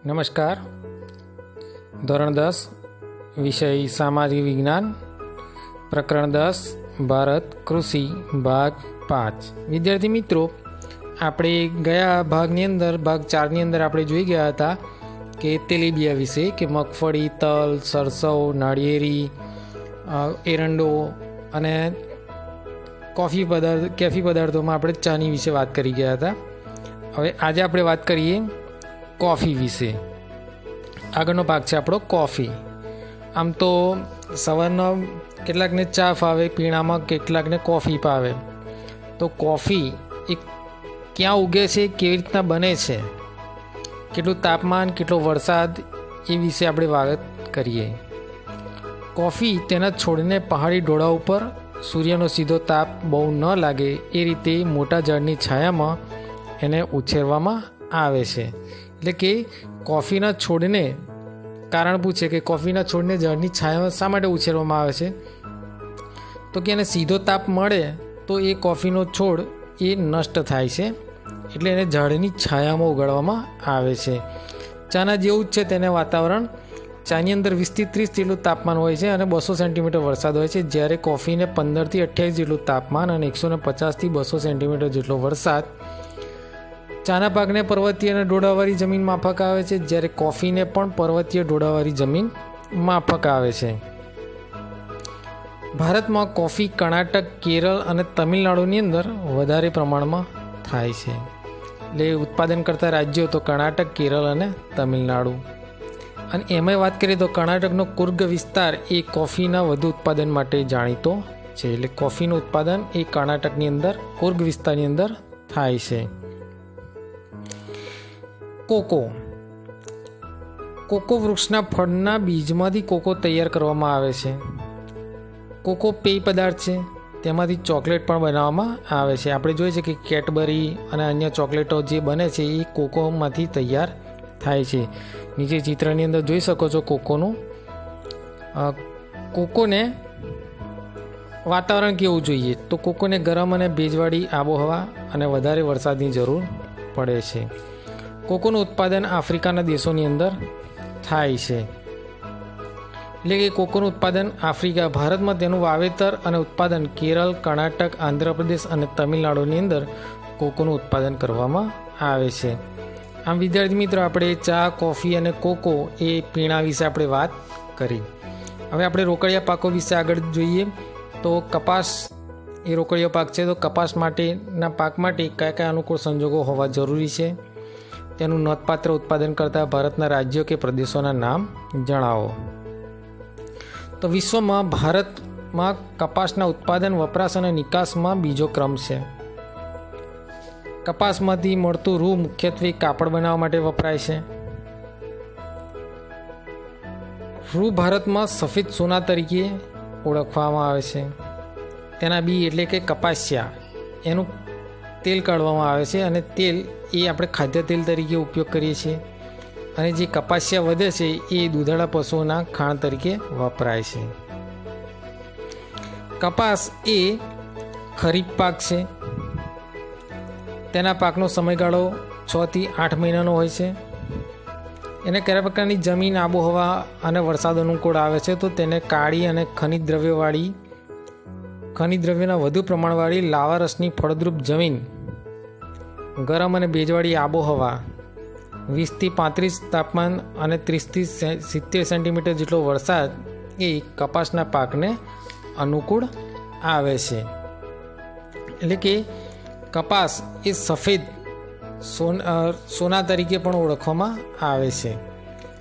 નમસ્કાર. ધોરણ 10 વિષય સામાજિક વિજ્ઞાન, પ્રકરણ 10 ભારત કૃષિ, ભાગ 5. વિદ્યાર્થી મિત્રો, આપણે ગયા ભાગની અંદર ભાગ 4ની અંદર આપણે જોઈ ગયા હતા કે તેલીબિયા વિશે, કે મગફળી, તલ, સરસવ, નાળિયેરી, એરંડો અને કેફી પદાર્થોમાં આપણે ચાની વિશે વાત કરી ગયા હતા. હવે આજે આપણે વાત કરીએ કોફી વિશે. આગળનો ભાગ છે આપણો કોફી. આમ તો સવારના કેટલાકને ચા ફાવે, પીણામાં કેટલાકને કોફી ભાવે. તો કોફી એ ક્યાં ઉગે છે, કેવી રીતના બને છે, કેટલું તાપમાન, કેટલો વરસાદ, એ વિશે આપણે વાત કરીએ. કોફી તેના છોડને પહાડી ઢોળા ઉપર સૂર્યનો સીધો તાપ બહુ ન લાગે એ રીતે મોટા ઝાડની છાયામાં એને ઉછેરવામાં આવે છે. એટલે કે કોફીના છોડને કારણ પૂછે કે કોફીના છોડને ઝાડની છાયામાં શા માટે ઉછેરવામાં આવે છે, તો કે એને સીધો તાપ મળે તો એ કોફીનો છોડ એ નષ્ટ થાય છે, એટલે એને ઝાડની છાયામાં ઉગાડવામાં આવે છે. ચાના જેવું જ છે તેને વાતાવરણ. ચાની અંદર 20 થી 30 જેટલું તાપમાન હોય છે અને 200 સેન્ટીમીટર વરસાદ હોય છે, જ્યારે કોફીને 15 થી 28 જેટલું તાપમાન અને 150 થી 200 સેન્ટીમીટર જેટલો વરસાદ. ચાના પાકને પર્વતીય અને ઢોળાવાળી જમીન માફક આવે છે, જ્યારે કોફીને પણ પર્વતીય ઢોળાવાળી જમીન માફક આવે છે. ભારતમાં કોફી કર્ણાટક, કેરળ અને તમિલનાડુની અંદર વધારે પ્રમાણમાં થાય છે. એટલે ઉત્પાદન કરતા રાજ્યો તો કર્ણાટક, કેરળ અને તમિલનાડુ. અને એમાંય વાત કરીએ તો કર્ણાટકનો કુર્ગ વિસ્તાર એ કોફીના વધુ ઉત્પાદન માટે જાણીતો છે. એટલે કોફીનું ઉત્પાદન એ કર્ણાટકની અંદર કુર્ગ વિસ્તારની અંદર થાય છે. કોકો વૃક્ષના ફળના બીજમાંથી કોકો તૈયાર કરવામાં આવે છે. કોકો પેય પદાર્થ છે, તેમાંથી ચોકલેટ પણ બનાવવામાં આવે છે. આપણે જોઈએ છે કે કેડબરી અને અન્ય ચોકલેટો જે બને છે એ કોકોમાંથી તૈયાર થાય છે. નીચે ચિત્રની અંદર જોઈ શકો છો કોકોનું. કોકોને વાતાવરણ કેવું જોઈએ, તો કોકોને ગરમ અને ભેજવાળી આબોહવા અને વધારે વરસાદની જરૂર પડે છે. કોકોનું ઉત્પાદન આફ્રિકાના દેશોની અંદર થાય છે. એટલે કે કોકોનું ઉત્પાદન આફ્રિકા, ભારતમાં તેનું વાવેતર અને ઉત્પાદન કેરળ, કર્ણાટક, આંધ્રપ્રદેશ અને તમિલનાડુની અંદર કોકોનું ઉત્પાદન કરવામાં આવે છે. આમ વિદ્યાર્થી મિત્રો, આપણે ચા, કોફી અને કોકો એ પીણા વિશે આપણે વાત કરી. હવે આપણે રોકડિયા પાકો વિશે આગળ જોઈએ. તો કપાસ એ રોકડિયો પાક છે. તો કપાસ માટેના પાક માટે કયા કયા અનુકૂળ સંજોગો હોવા જરૂરી છે, તેનું નોંધપાત્ર ઉત્પાદન કરતા ભારતના રાજ્યો કે પ્રદેશોના નામ જણાવો. તો વિશ્વમાં ભારતમાં કપાસના ઉત્પાદન, વપરાશ અને નિકાસમાં બીજો ક્રમ છે. કપાસમાંથી મળતું રૂ મુખ્યત્વે કાપડ બનાવવા માટે વપરાય છે. રૂ ભારતમાં સફેદ સોના તરીકે ઓળખવામાં આવે છે. તેના બી એટલે કે કપાસિયા, એનું તેલ કાઢવામાં આવે છે અને તેલ એ આપણે ખાદ્ય તેલ તરીકે ઉપયોગ કરીએ છીએ. અને જે કપાસિયા વધે છે એ દૂધાળા પશુઓના ખાણ તરીકે વપરાય છે. કપાસ એ ખરીફ પાક છે. તેના પાકનો સમયગાળો 6 થી 8 મહિનાનો હોય છે. એને કયા પ્રકારની જમીન, આબોહવા અને વરસાદ અનુકૂળ આવે છે, તો તેને કાળી અને ખનિજ દ્રવ્યના વધુ પ્રમાણવાળી લાવારસની ફળદ્રુપ જમીન, ગરમ અને ભેજવાળી આબોહવા, 20 થી 35 તાપમાન અને 30 થી 70 સેન્ટીમીટર જેટલો વરસાદ એ કપાસના પાકને અનુકૂળ આવે છે. એટલે કે કપાસ એ સફેદ સોના તરીકે પણ ઓળખવામાં આવે છે.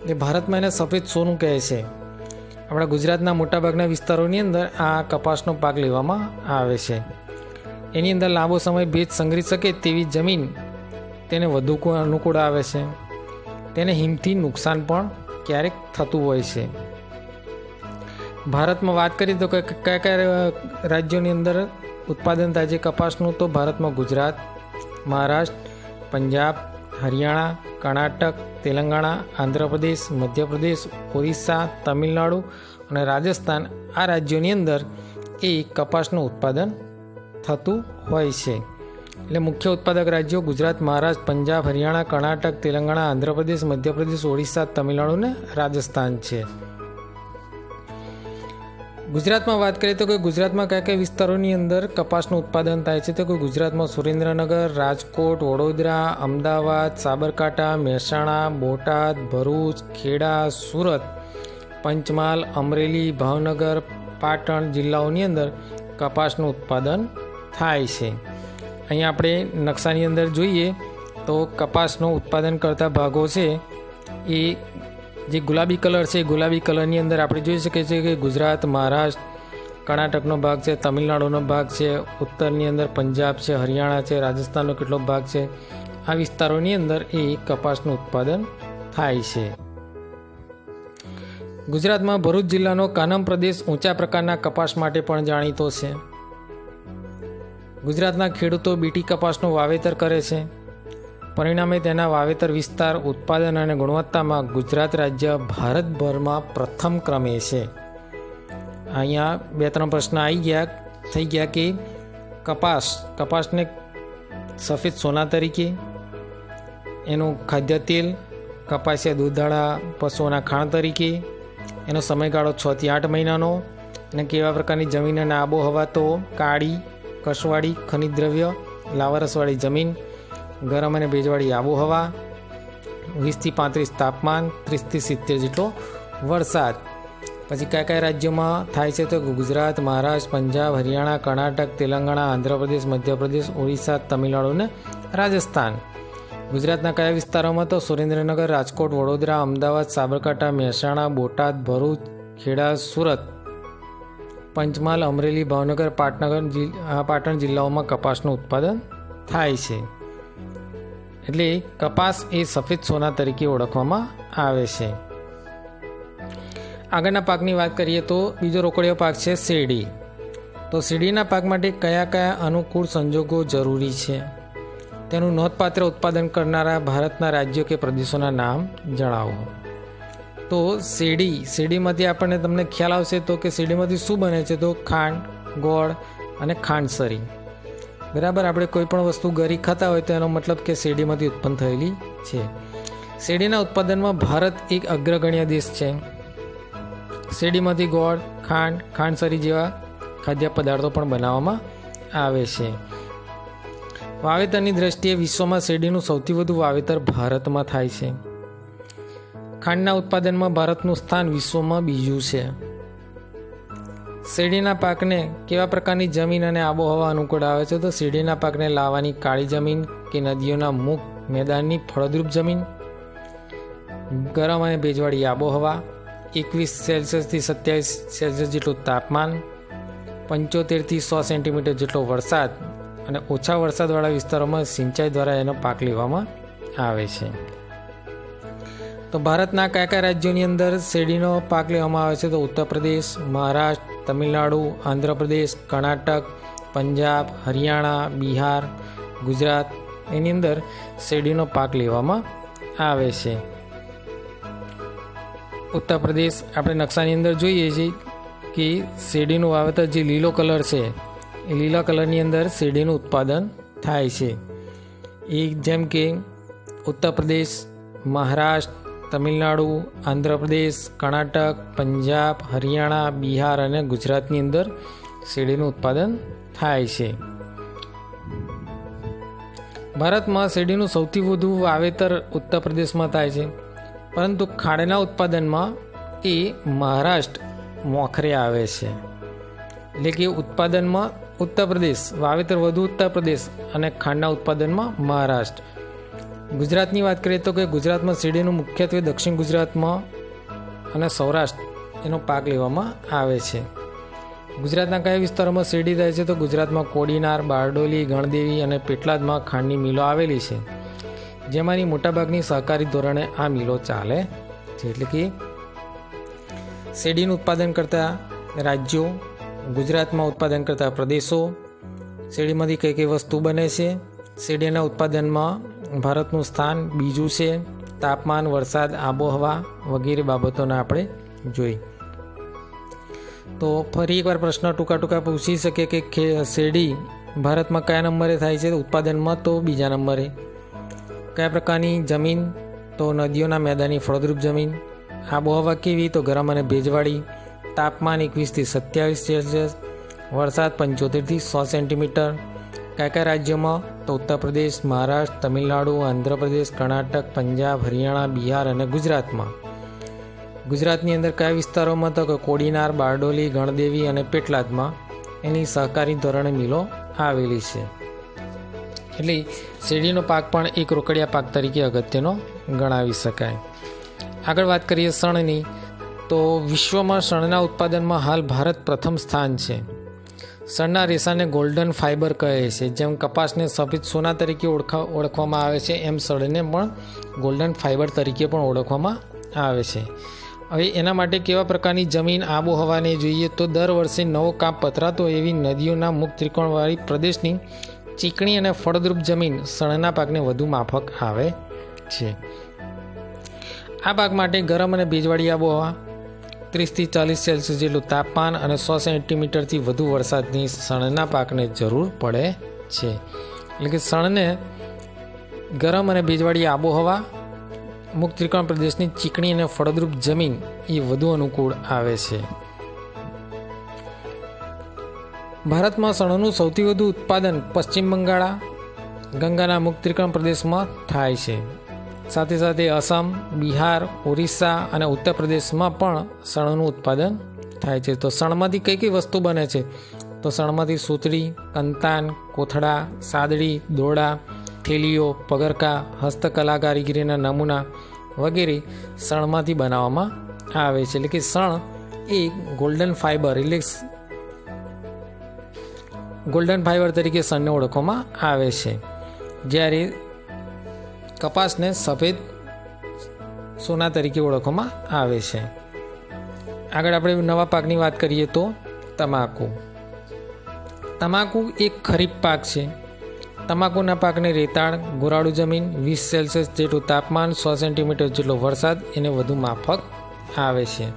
એટલે ભારતમાં એને સફેદ સોનું કહે છે. આપણા ગુજરાતના મોટાભાગના વિસ્તારોની અંદર આ કપાસનો પાક લેવામાં આવે છે. એની અંદર લાંબો સમય ભેજ સંગ્રહી શકે તેવી જમીન તેને વધુ અનુકૂળ આવે છે. તેને હિમથી નુકસાન પણ ક્યારેક થતું હોય છે. ભારતમાં વાત કરીએ તો કયા કયા રાજ્યોની અંદર ઉત્પાદન થાય છે કપાસનું, તો ભારતમાં ગુજરાત, મહારાષ્ટ્ર, પંજાબ, હરિયાણા, કર્ણાટક, તેલંગાણા, આંધ્રપ્રદેશ, મધ્યપ્રદેશ, ઓરિસ્સા, તમિલનાડુ અને રાજસ્થાન, આ રાજ્યોની અંદર એ કપાસનું ઉત્પાદન થતું હોય છે. એટલે મુખ્ય ઉત્પાદક રાજ્યો ગુજરાત, મહારાષ્ટ્ર, પંજાબ, હરિયાણા, કર્ણાટક, તેલંગાણા, આંધ્રપ્રદેશ, મધ્યપ્રદેશ, ઓડિશા, તમિલનાડુ ને રાજસ્થાન છે. ગુજરાતમાં વાત કરીએ તો કે ગુજરાતમાં કયા કયા વિસ્તારોની અંદર કપાસનું ઉત્પાદન થાય છે તો કે ગુજરાતમાં સુરેન્દ્રનગર, રાજકોટ, વડોદરા, અમદાવાદ, સાબરકાંઠા, મહેસાણા, બોટાદ, ભરૂચ, ખેડા, સુરત, પંચમહાલ, અમરેલી, ભાવનગર, પાટણ જિલ્લાઓની અંદર કપાસનું ઉત્પાદન થાય છે. અહીંયા આપણે નકશાની અંદર જોઈએ તો કપાસનું ઉત્પાદન કરતા ભાગો છે એ જે ગુલાબી કલર છે, ગુલાબી કલરની અંદર આપણે જોઈ શકીએ છીએ કે ગુજરાત, મહારાષ્ટ્ર, કર્ણાટકનો ભાગ છે, તમિલનાડુનો ભાગ છે, ઉત્તરની અંદર પંજાબ છે, હરિયાણા છે, રાજસ્થાનનો કેટલો ભાગ છે. આ વિસ્તારોની અંદર એ કપાસનું ઉત્પાદન થાય છે. ગુજરાતમાં ભરૂચ જિલ્લાનો કાનમ પ્રદેશ ઊંચા પ્રકારના કપાસ માટે પણ જાણીતો છે. ગુજરાતના ખેડૂતો બીટી કપાસનું વાવેતર કરે છે. પરિણામે તેના વાવેતર વિસ્તાર, ઉત્પાદન અને ગુણવત્તામાં ગુજરાત રાજ્ય ભારતભરમાં પ્રથમ ક્રમે છે. અહીંયા 2-3 પ્રશ્ન થઈ ગયા કે કપાસને સફેદ સોના તરીકે, એનું ખાદ્ય તેલ, કપાસિયા દૂધાળા પશુઓના ખાણ તરીકે, એનો સમયગાળો 6 થી 8 મહિનાનો, અને કેવા પ્રકારની જમીન અને આબોહવા તો કાળી, કસવાળી, ખનિજ દ્રવ્ય, લાવારસવાળી જમીન, ગરમ અને ભેજવાળી આબોહવા, 20 થી 35 તાપમાન, 30 થી 70 જેટલો વરસાદ. પછી કયા કયા રાજ્યોમાં થાય છે તો ગુજરાત, મહારાષ્ટ્ર, પંજાબ, હરિયાણા, કર્ણાટક, તેલંગાણા, આંધ્રપ્રદેશ, મધ્યપ્રદેશ, ઓડિશા, તમિલનાડુ અને રાજસ્થાન. ગુજરાતના કયા વિસ્તારોમાં તો સુરેન્દ્રનગર, રાજકોટ, વડોદરા, અમદાવાદ, સાબરકાંઠા, મહેસાણા, બોટાદ, ભરૂચ, ખેડા, સુરત, પંચમહાલ, અમરેલી, ભાવનગર, પાટણ જિલ્લાઓમાં કપાસનું ઉત્પાદન થાય છે. એટલે કપાસ એ સફેદ સોના તરીકે ઓળખવામાં આવે છે. આગળના પાકની વાત કરીએ તો બીજો રોકડીયો પાક છે શેરડી. તો શેરડીના પાક માટે કયા કયા અનુકૂળ સંજોગો જરૂરી છે, તેનું નોંધપાત્ર ઉત્પાદન કરનારા ભારતના રાજ્યો કે પ્રદેશોના નામ જણાવો. તો શેરડીમાંથી આપણને તમને ખ્યાલ આવશે તો કે શેરડીમાંથી શું બને છે તો ખાંડ, ગોળ અને ખાંડસરી. બરાબર, આપણે કોઈ પણ વસ્તુ ગરી ખાતા હોય તો એનો મતલબ કે શેરડીમાંથી ઉત્પન્ન થયેલી છે. શેરડીના ઉત્પાદનમાં ભારત એક અગ્રગણ્ય દેશ છે. શેરડીમાંથી ગોળ, ખાંડસરી જેવા ખાદ્ય પદાર્થો પણ બનાવવામાં આવે છે. વાવેતરની દ્રષ્ટિએ વિશ્વમાં શેરડીનું સૌથી વધુ વાવેતર ભારતમાં થાય છે. ખાંડના ઉત્પાદનમાં ભારતનું સ્થાન વિશ્વમાં બીજું છે. શેરડીના પાકને કેવા પ્રકારની જમીન અને આબોહવા અનુકૂળ આવે છે તો શેરડીના પાકને લાવવાની કાળી જમીન કે નદીઓના મુખ મેદાનની ફળદ્રુપ જમીન, ગરમ અને ભેજવાળી આબોહવા, 21 સેલ્સિયસથી 27 સેલ્સિયસ જેટલું તાપમાન, 75 થી 100 સેન્ટીમીટર જેટલો વરસાદ અને ઓછા વરસાદવાળા વિસ્તારોમાં સિંચાઈ દ્વારા એનો પાક લેવામાં આવે છે. તો ભારતના કયા કયા રાજ્યોની અંદર શેરડીનો પાક લેવામાં આવે છે તો ઉત્તર પ્રદેશ, મહારાષ્ટ્ર, તમિલનાડુ, આંધ્રપ્રદેશ, કર્ણાટક, પંજાબ, હરિયાણા, બિહાર, ગુજરાત એની અંદર શેરડીનો પાક લેવામાં આવે છે. ઉત્તર પ્રદેશ આપણે નકશાની અંદર જોઈએ છીએ કે શેરડીનું વાવેતર જે લીલો કલર છે એ લીલા કલરની અંદર શેરડીનું ઉત્પાદન થાય છે. એ જેમ કે ઉત્તર પ્રદેશ, મહારાષ્ટ્ર, તમિલનાડુ, આંધ્રપ્રદેશ, કર્ણાટક, પંજાબ, હરિયાણા, બિહાર અને ગુજરાતની અંદર શેરડીનું ઉત્પાદન થાય છે. ભારતમાં શેરડીનું સૌથી વધુ વાવેતર ઉત્તર પ્રદેશમાં થાય છે, પરંતુ ખાંડના ઉત્પાદનમાં એ મહારાષ્ટ્ર મોખરે આવે છે. એટલે કે ઉત્પાદનમાં ઉત્તર પ્રદેશ, વાવેતર વધુ ઉત્તર પ્રદેશ અને ખાંડના ઉત્પાદનમાં મહારાષ્ટ્ર. ગુજરાતની વાત કરીએ તો કે ગુજરાતમાં શેરડીનું મુખ્યત્વે દક્ષિણ ગુજરાતમાં અને સૌરાષ્ટ્ર એનો પાક લેવામાં આવે છે. ગુજરાતના કયા વિસ્તારોમાં શેરડી થાય છે તો ગુજરાતમાં કોડીનાર, બારડોલી, ગણદેવી અને પેટલાદમાં ખાંડની મિલો આવેલી છે, જેમાંની મોટાભાગની સહકારી ધોરણે આ મિલો ચાલે છે. એટલે કે શેરડીનું ઉત્પાદન કરતા રાજ્યો, ગુજરાતમાં ઉત્પાદન કરતા પ્રદેશો, શેરડીમાંથી કઈ કઈ વસ્તુ બને છે, શેરડીના ઉત્પાદનમાં ભારતનું સ્થાન બીજું છે, તાપમાન, વરસાદ, આબોહવા વગેરે બાબતોને આપણે જોઈ. તો ફરી એકવાર પ્રશ્ન ટૂંકા પૂછી શકે કે શેરડી ભારતમાં કયા નંબરે થાય છે ઉત્પાદનમાં? તો બીજા નંબરે. કયા પ્રકારની જમીન? તો નદીઓના મેદાની ફળદ્રુપ જમીન. આબોહવા કેવી? તો ગરમ અને ભેજવાળી. તાપમાન 21 થી 27 સેલ્સિયસ. વરસાદ 75 થી 100 સેન્ટીમીટર. કયા કયા રાજ્યોમાં? તો ઉત્તર પ્રદેશ, મહારાષ્ટ્ર, તમિલનાડુ, આંધ્રપ્રદેશ, કર્ણાટક, પંજાબ, હરિયાણા, બિહાર અને ગુજરાતમાં. ગુજરાતની અંદર કયા વિસ્તારોમાં? તો કોડીનાર, બારડોલી, ગણદેવી અને પેટલાદમાં એની સહકારી ધોરણે મિલો આવેલી છે. એટલે શેરડીનો પાક પણ એક રોકડિયા પાક તરીકે અગત્યનો ગણાવી શકાય. આગળ વાત કરીએ શણની, તો વિશ્વમાં શણના ઉત્પાદનમાં હાલ ભારત પ્રથમ સ્થાન છે. શણના રેસાને ગોલ્ડન ફાઇબર કહે છે. જેમ કપાસને સફેદ સોના તરીકે ઓળખવામાં આવે છે, એમ શણને પણ ગોલ્ડન ફાઇબર તરીકે પણ ઓળખવામાં આવે છે. હવે એના માટે કેવા પ્રકારની જમીન આબોહવાને જોઈએ? તો દર વર્ષે નવો કાપ પથરાતો એવી નદીઓના મુખ ત્રિકોણવાળી પ્રદેશની ચીકણી અને ફળદ્રુપ જમીન શણના પાકને વધુ માફક આવે છે. આ પાક માટે ગરમ અને ભેજવાળી આબોહવા, 30 થી 40 સેલ્સિયસ જેટલું તાપમાન અને 100 સેન્ટીમીટરથી વધુ વરસાદની શણના પાકને જરૂર પડે છે. એટલે કે શણને ગરમ અને ભેજવાળી આબોહવા, મુખ ત્રિકોણ પ્રદેશની ચીકણી અને ફળદ્રુપ જમીન એ વધુ અનુકૂળ આવે છે. ભારતમાં શણનું સૌથી વધુ ઉત્પાદન પશ્ચિમ બંગાળ, ગંગાના મુખ ત્રિકોણ પ્રદેશમાં થાય છે. સાથે સાથે અસમ, બિહાર, ઓરિસ્સા અને ઉત્તર પ્રદેશમાં પણ શણનું ઉત્પાદન થાય છે. તો શણમાંથી કઈ કઈ વસ્તુ બને છે? તો શણમાંથી સૂતળી, કંતાન, કોથળા, સાદડી, દોરડા, થેલીઓ, પગરખા, હસ્તકલા કારીગરીના નમૂના વગેરે શણમાંથી બનાવવામાં આવે છે. એટલે કે શણ એ ગોલ્ડન ફાઇબર તરીકે શણને ઓળખવામાં આવે છે. જ્યારે કપાસને સફેદ સોના તરીકે ઓળખવામાં આવે છે. આગળ આપણે નવા પાકની વાત કરીએ તો તમાકુ. તમાકુ એક ખરીફ પાક છે. તમાકુના પાકને રેતાળ, ગોરાળુ જમીન, 20 સેલ્સિયસ જેટલું તાપમાન, 100 સેન્ટીમીટર જેટલો વરસાદ એને વધુ માફક આવે છે.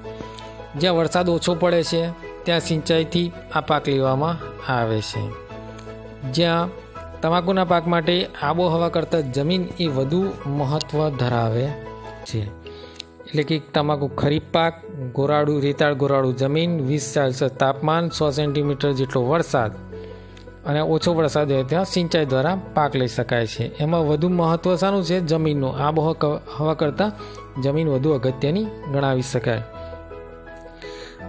જ્યાં વરસાદ ઓછો પડે છે ત્યાં સિંચાઈથી આ પાક લેવામાં આવે છે. જ્યાં તમાકુના પાક માટે આબોહવા કરતાં જમીન એ વધુ મહત્ત્વ ધરાવે છે. એટલે કે તમાકુ ખરીફ પાક, રેતાળ ગોરાળુ જમીન, 20 સેલ્સિયસ તાપમાન, 100 સેન્ટીમીટર જેટલો વરસાદ અને ઓછો વરસાદ હોય ત્યાં સિંચાઈ દ્વારા પાક લઈ શકાય છે. એમાં વધુ મહત્ત્વ શાનું છે? જમીનનું. આબોહવા કરતાં જમીન વધુ અગત્યની ગણાવી શકાય.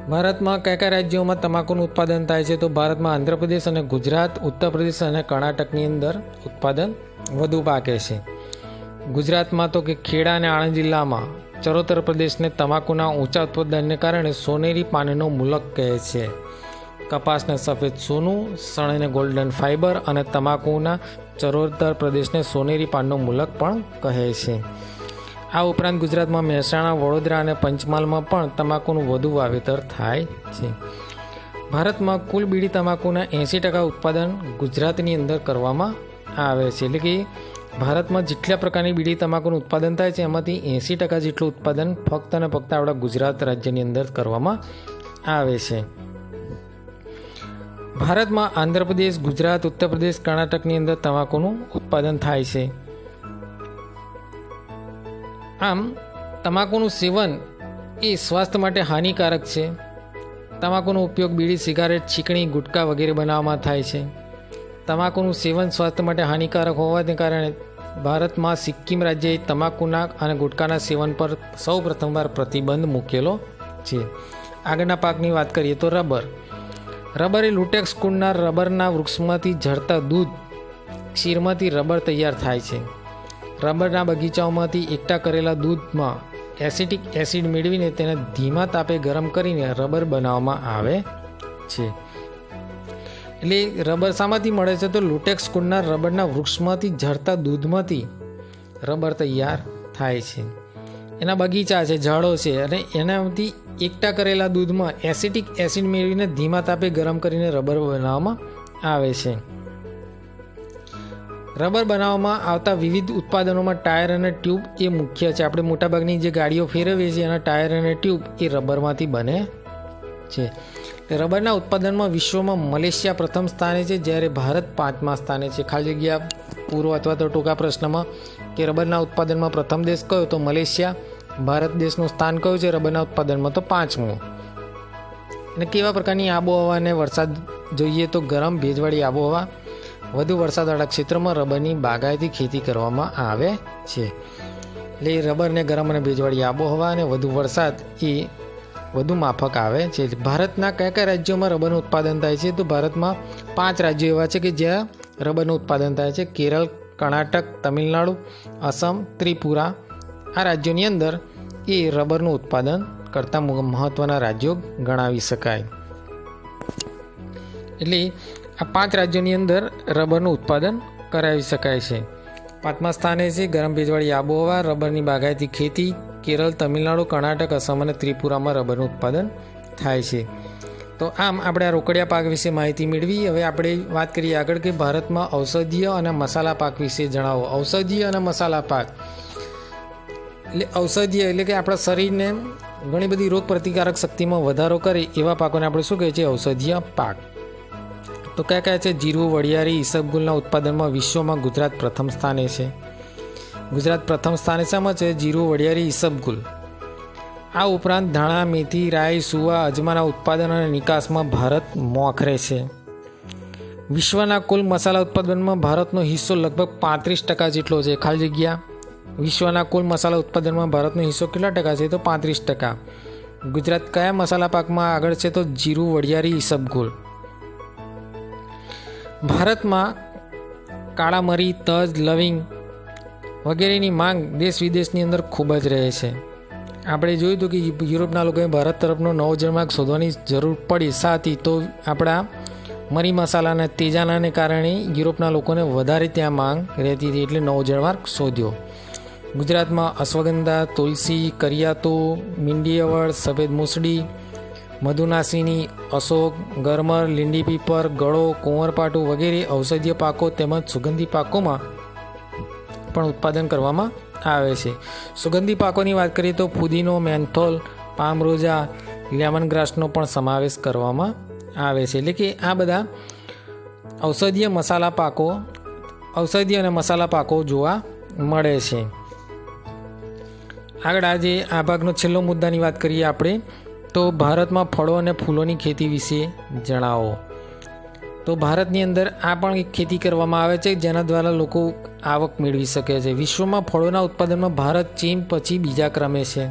ભારતમાં કયા કયા રાજ્યોમાં તમાકુનું ઉત્પાદન થાય છે? તો ભારતમાં આંધ્રપ્રદેશ અને ગુજરાત, ઉત્તર પ્રદેશ અને કર્ણાટકની અંદર ઉત્પાદન વધુ પાકે છે. ગુજરાતમાં તો કે ખેડા અને આણંદ જિલ્લામાં, ચરોતર પ્રદેશને તમાકુના ઊંચા ઉત્પાદનને કારણે સોનેરી પાનનો મુલક કહે છે. કપાસને સફેદ સોનું, શણને ગોલ્ડન ફાઇબર અને તમાકુના ચરોતર પ્રદેશને સોનેરી પાનનો મુલક પણ કહે છે. આ ઉપરાંત ગુજરાતમાં મહેસાણા, વડોદરા અને પંચમહાલમાં પણ તમાકુનું વધુ વાવેતર થાય છે. ભારતમાં કુલ બીડી તમાકુના 80% ઉત્પાદન ગુજરાતની અંદર કરવામાં આવે છે. એટલે કે ભારતમાં જેટલા પ્રકારની બીડી તમાકુનું ઉત્પાદન થાય છે એમાંથી 80% જેટલું ઉત્પાદન ફક્ત અને ફક્ત આપણા ગુજરાત રાજ્યની અંદર કરવામાં આવે છે. ભારતમાં આંધ્રપ્રદેશ, ગુજરાત, ઉત્તર પ્રદેશ, કર્ણાટકની અંદર તમાકુનું ઉત્પાદન થાય છે. આમ તમાકુનું સેવન એ સ્વાસ્થ્ય માટે હાનિકારક છે. તમાકુનો ઉપયોગ બીડી, સિગારેટ, ચીકણી, ગુટકા વગેરે બનાવવામાં થાય છે. તમાકુનું સેવન સ્વાસ્થ્ય માટે હાનિકારક હોવાને કારણે ભારતમાં સિક્કિમ રાજ્યએ તમાકુના અને ગુટકાના સેવન પર સૌ પ્રથમવાર પ્રતિબંધ મૂકેલો છે. આગળના પાકની વાત કરીએ તો રબર. રબર એ લુટેક્સ કુળના રબરના વૃક્ષમાંથી ઝરતા દૂધ ક્ષીરમાંથી રબર તૈયાર થાય છે. રબરના બગીચાઓમાંથી એકઠા કરેલા દૂધમાં એસિટિક એસિડ મેળવીને તેને ધીમા તાપે ગરમ કરીને રબર બનાવવામાં આવે છે. એટલે રબર શામાંથી મળે છે? તો લુટેક્સ કુળના રબરના વૃક્ષમાંથી ઝરતા દૂધમાંથી રબર તૈયાર થાય છે. એના બગીચા છે, ઝાડો છે અને એનાથી એકઠા કરેલા દૂધમાં એસિટિક એસિડ મેળવીને ધીમા તાપે ગરમ કરીને રબર બનાવવામાં આવે છે. રબર બનાવવામાં આવતા વિવિધ ઉત્પાદનોમાં ટાયર અને ટ્યુબ એ મુખ્ય છે. આપણે મોટાભાગની જે ગાડીઓ ફેરવીએ છીએ એના ટાયર અને ટ્યુબ એ રબરમાંથી બને છે. રબરના ઉત્પાદનમાં વિશ્વમાં મલેશિયા પ્રથમ સ્થાને છે, જ્યારે ભારત 5મા સ્થાને છે. ખાલી જગ્યા પૂરો અથવા તો ટૂંકા પ્રશ્નમાં કે રબરના ઉત્પાદનમાં પ્રથમ દેશ કયો, તો મલેશિયા. ભારત દેશનું સ્થાન કયું છે રબરના ઉત્પાદનમાં, તો 5મું. અને કેવા પ્રકારની આબોહવા અને વરસાદ જોઈએ, તો ગરમ ભેજવાળી આબોહવા, વધુ વરસાદવાળા ક્ષેત્રમાં રબરની બાગાયતી ખેતી કરવામાં આવે છે. એટલે રબરને ગરમ અને ભેજવાળી આબોહવા અને વધુ વરસાદ એ વધુ માફક આવે છે. ભારતના કયા કયા રાજ્યોમાં રબરનું ઉત્પાદન થાય છે, તો ભારતમાં 5 રાજ્યો એવા છે કે જ્યાં રબરનું ઉત્પાદન થાય છે: કેરળ, કર્ણાટક, તમિલનાડુ, અસમ, ત્રિપુરા. આ રાજ્યોની અંદર એ રબરનું ઉત્પાદન કરતા મહત્ત્વના રાજ્યો ગણાવી શકાય. એટલે આ 5 રાજ્યોની અંદર રબરનું ઉત્પાદન કરાવી શકાય છે. 5મા સ્થાને છે ગરમ ભેજવાળી આબોહવા, રબરની બાગાયતી ખેતી. કેરળ, તમિલનાડુ, કર્ણાટક, અસમ અને ત્રિપુરામાં રબરનું ઉત્પાદન થાય છે. તો આમ આપણે આ રોકડિયા પાક વિશે માહિતી મેળવી. હવે આપણે વાત કરીએ આગળ કે ભારતમાં ઔષધીય અને મસાલા પાક વિશે જણાવો. ઔષધીય અને મસાલા પાક એટલે ઔષધીય એટલે કે આપણા શરીરને ઘણી બધી રોગ પ્રતિકારક શક્તિમાં વધારો કરે એવા પાકોને આપણે શું કહીએ છીએ, ઔષધીય પાક. તો કયા કયા છે? જીરું, વરિયાળી, ઈસબગુલના ઉત્પાદનમાં વિશ્વમાં ગુજરાત પ્રથમ સ્થાને છે. ગુજરાત પ્રથમ સ્થાને શામાં છે? જીરું, વરિયાળી, ઈસબગુલ. આ ઉપરાંત ધાણા, મેથી, રાઈ, સુવા, અજમાના ઉત્પાદન અને નિકાસમાં ભારત મોખરે છે. વિશ્વના કુલ મસાલા ઉત્પાદનમાં ભારતનો હિસ્સો લગભગ 35% જેટલો છે. ખાલી જગ્યા વિશ્વના કુલ મસાલા ઉત્પાદનમાં ભારતનો હિસ્સો કેટલા ટકા છે, તો 35%. ગુજરાત કયા મસાલા પાકમાં આગળ છે, તો જીરું, વરિયાળી, ઈસબગુલ. ભારતમાં કાળા મરી, તજ, લવિંગ વગેરેની માંગ દેશ વિદેશની અંદર ખૂબ જ રહે છે. આપણે જોયું હતું કે યુરોપના લોકોએ ભારત તરફનો નવો જળમાર્ગ શોધવાની જરૂર પડી સાથી, તો આપણા મરી મસાલાના તેજાનાને કારણે યુરોપના લોકોને વધારે ત્યાં માંગ રહેતી હતી, એટલે નવો જળમાર્ગ શોધ્યો. ગુજરાતમાં અશ્વગંધા, તુલસી, કરિયાતો, મીંડીઅવળ, સફેદ મૂસડી, મધુનાસિની, અશોક, ગરમર, લીંડી પીપર, ગળો, કુંવરપાટું વગેરે ઔષધીય પાકો તેમજ સુગંધી પાકોમાં પણ ઉત્પાદન કરવામાં આવે છે. સુગંધી પાકોની વાત કરીએ તો ફુદીનો, મેન્થોલ, પામ રોઝા, લેમન ગ્રાસનો પણ સમાવેશ કરવામાં આવે છે. એટલે કે આ બધા ઔષધીય અને મસાલા પાકો જોવા મળે છે. આગળ આજે આ ભાગનો છેલ્લો મુદ્દાની વાત કરીએ આપણે, તો ભારતમાં ફળો અને ફૂલોની ખેતી વિશે જણાવો. તો ભારતની અંદર આ પણ એક ખેતી કરવામાં આવે છે જેના દ્વારા લોકો આવક મેળવી શકે છે. વિશ્વમાં ફળોના ઉત્પાદનમાં ભારત ચીન પછી બીજા ક્રમે છે.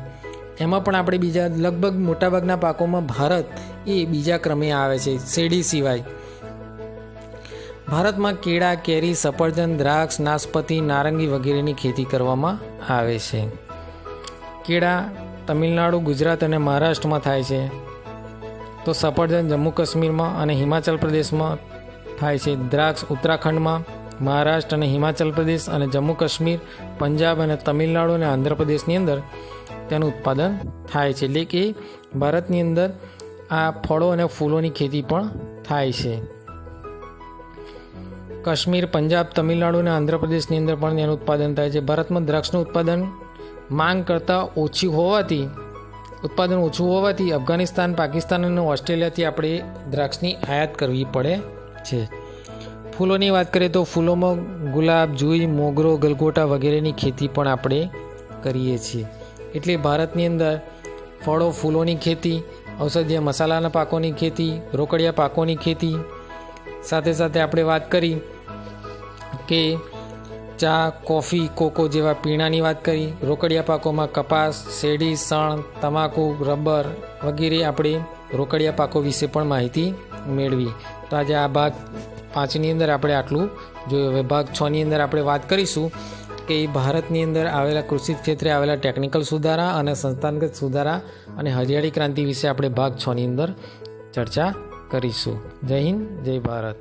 એમાં પણ આપણે બીજા લગભગ મોટાભાગના પાકોમાં ભારત એ બીજા ક્રમે આવે છે, શેરડી સિવાય. ભારતમાં કેળા, કેરી, સફરજન, દ્રાક્ષ, નાશપતી, નારંગી વગેરેની ખેતી કરવામાં આવે છે. કેળા તમિલનાડુ, ગુજરાત અને મહારાષ્ટ્રમાં થાય છે, તો સફરજન જમ્મુ કાશ્મીરમાં અને હિમાચલ પ્રદેશમાં થાય છે. દ્રાક્ષ ઉત્તરાખંડમાં, મહારાષ્ટ્ર અને હિમાચલ પ્રદેશ અને જમ્મુ કાશ્મીર, પંજાબ અને તમિલનાડુ અને આંધ્રપ્રદેશની અંદર તેનું ઉત્પાદન થાય છે. એટલે કે ભારતની અંદર આ ફળો અને ફૂલોની ખેતી પણ થાય છે. કાશ્મીર, પંજાબ, તમિલનાડુ અને આંધ્રપ્રદેશની અંદર પણ એનું ઉત્પાદન થાય છે. ભારતમાં દ્રાક્ષનું ઉત્પાદન માંગ કરતાં ઉત્પાદન ઓછું હોવાથી અફઘાનિસ્તાન, પાકિસ્તાન અને ઓસ્ટ્રેલિયાથી આપણે દ્રાક્ષની આયાત કરવી પડે છે. ફૂલોની વાત કરીએ તો ફૂલોમાં ગુલાબ, જુઈ, મોગરો, ગલગોટા વગેરેની ખેતી પણ આપણે કરીએ છીએ. એટલે ભારતની અંદર ફળો, ફૂલોની ખેતી, ઔષધીય મસાલાના પાકોની ખેતી, રોકડિયા પાકોની ખેતી, સાથે સાથે આપણે વાત કરી કે ચા, કોફી, કોકો જેવા પીણાની વાત કરી. રોકડિયા પાકોમાં કપાસ, શેરડી, શણ, તમાકુ, રબર વગેરે આપણે રોકડિયા પાકો વિશે પણ માહિતી મેળવી. તો આજે આ ભાગ 5ની અંદર આપણે આટલું જોયું. હવે ભાગ 6ની અંદર આપણે વાત કરીશું કે ભારતની અંદર આવેલા કૃષિ ક્ષેત્રે આવેલા ટેકનિકલ સુધારા અને સંસ્થાગત સુધારા અને હરિયાળી ક્રાંતિ વિશે આપણે ભાગ 6ની અંદર ચર્ચા કરીશું. જય હિન્દ, જય ભારત.